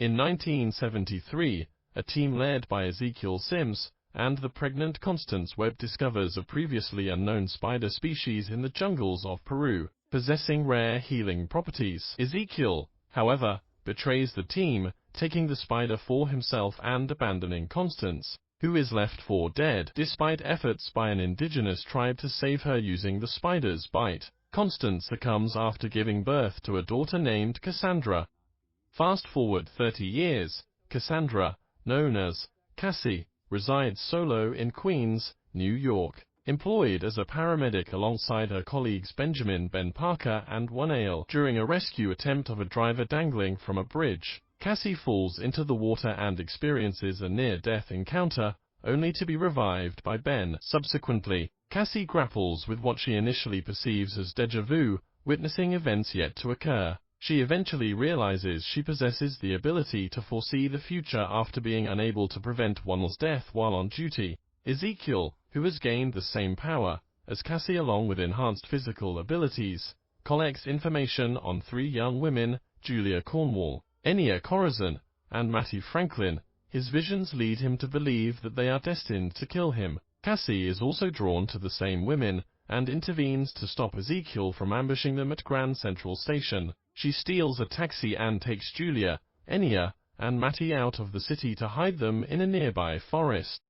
In 1973, a team led by Ezekiel Sims and the pregnant Constance Webb discovers a previously unknown spider species in the jungles of Peru, possessing rare healing properties. Ezekiel, however, betrays the team, taking the spider for himself and abandoning Constance, who is left for dead despite efforts by an indigenous tribe to save her using the spider's bite. Constance succumbs after giving birth to a daughter named Cassandra. Fast forward 30 years, Cassandra, known as Cassie, resides solo in Queens, New York, employed as a paramedic alongside her colleagues Benjamin Ben Parker and One-Ale. During a rescue attempt of a driver dangling from a bridge, Cassie falls into the water and experiences a near-death encounter, only to be revived by Ben. Subsequently, Cassie grapples with what she initially perceives as déjà vu, witnessing events yet to occur. She eventually realizes she possesses the ability to foresee the future after being unable to prevent one's death while on duty. Ezekiel, who has gained the same power as Cassie along with enhanced physical abilities, collects information on 3 young women, Julia Cornwall, Enya Corazon, and Mattie Franklin. His visions lead him to believe that they are destined to kill him. Cassie is also drawn to the same women, and intervenes to stop Ezekiel from ambushing them at Grand Central Station. She steals a taxi and takes Julia, Enya, and Mattie out of the city to hide them in a nearby forest.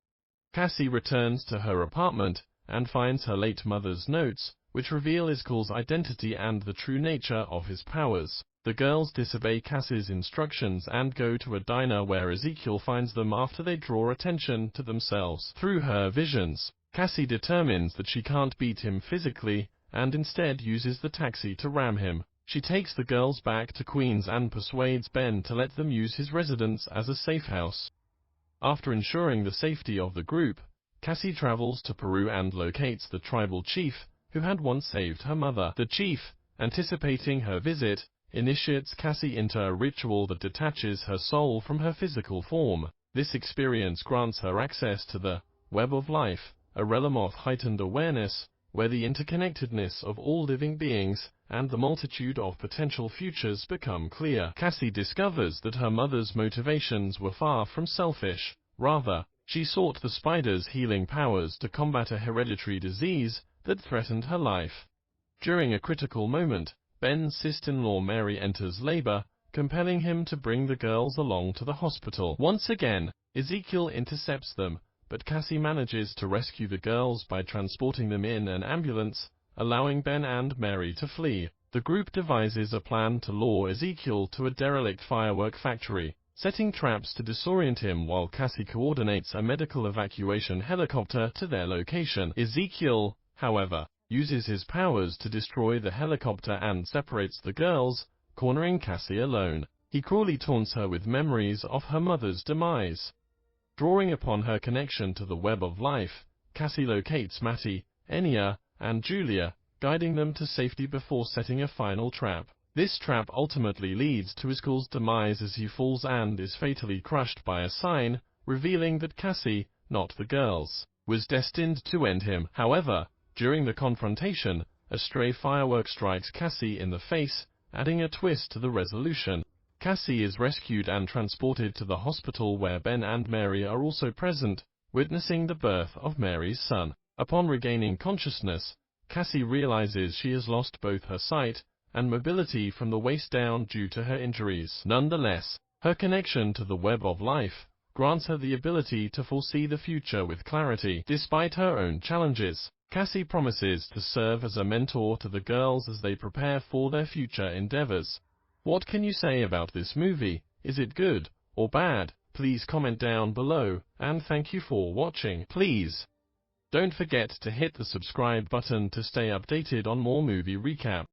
Cassie returns to her apartment, and finds her late mother's notes, which reveal Ezekiel's identity and the true nature of his powers. The girls disobey Cassie's instructions and go to a diner where Ezekiel finds them after they draw attention to themselves through her visions. Cassie determines that she can't beat him physically, and instead uses the taxi to ram him. She takes the girls back to Queens and persuades Ben to let them use his residence as a safe house. After ensuring the safety of the group, Cassie travels to Peru and locates the tribal chief, who had once saved her mother. The chief, anticipating her visit, initiates Cassie into a ritual that detaches her soul from her physical form. This experience grants her access to the web of life, a realm of heightened awareness, where the interconnectedness of all living beings and the multitude of potential futures become clear. Cassie discovers that her mother's motivations were far from selfish. Rather, she sought the spider's healing powers to combat a hereditary disease that threatened her life. During a critical moment, Ben's sister-in-law Mary enters labor, compelling him to bring the girls along to the hospital. Once again, Ezekiel intercepts them, but Cassie manages to rescue the girls by transporting them in an ambulance, allowing Ben and Mary to flee. The group devises a plan to lure Ezekiel to a derelict firework factory, setting traps to disorient him while Cassie coordinates a medical evacuation helicopter to their location. Ezekiel, however, uses his powers to destroy the helicopter and separates the girls, cornering Cassie alone. He cruelly taunts her with memories of her mother's demise. Drawing upon her connection to the web of life, Cassie locates Mattie, Enya, and Julia, guiding them to safety before setting a final trap. This trap ultimately leads to Ezekiel's demise as he falls and is fatally crushed by a sign, revealing that Cassie, not the girls, was destined to end him. However, during the confrontation, a stray firework strikes Cassie in the face, adding a twist to the resolution. Cassie is rescued and transported to the hospital where Ben and Mary are also present, witnessing the birth of Mary's son. Upon regaining consciousness, Cassie realizes she has lost both her sight and mobility from the waist down due to her injuries. Nonetheless, her connection to the web of life grants her the ability to foresee the future with clarity. Despite her own challenges, Cassie promises to serve as a mentor to the girls as they prepare for their future endeavors. What can you say about this movie? Is it good or bad? Please comment down below, and thank you for watching. Please don't forget to hit the subscribe button to stay updated on more movie recap.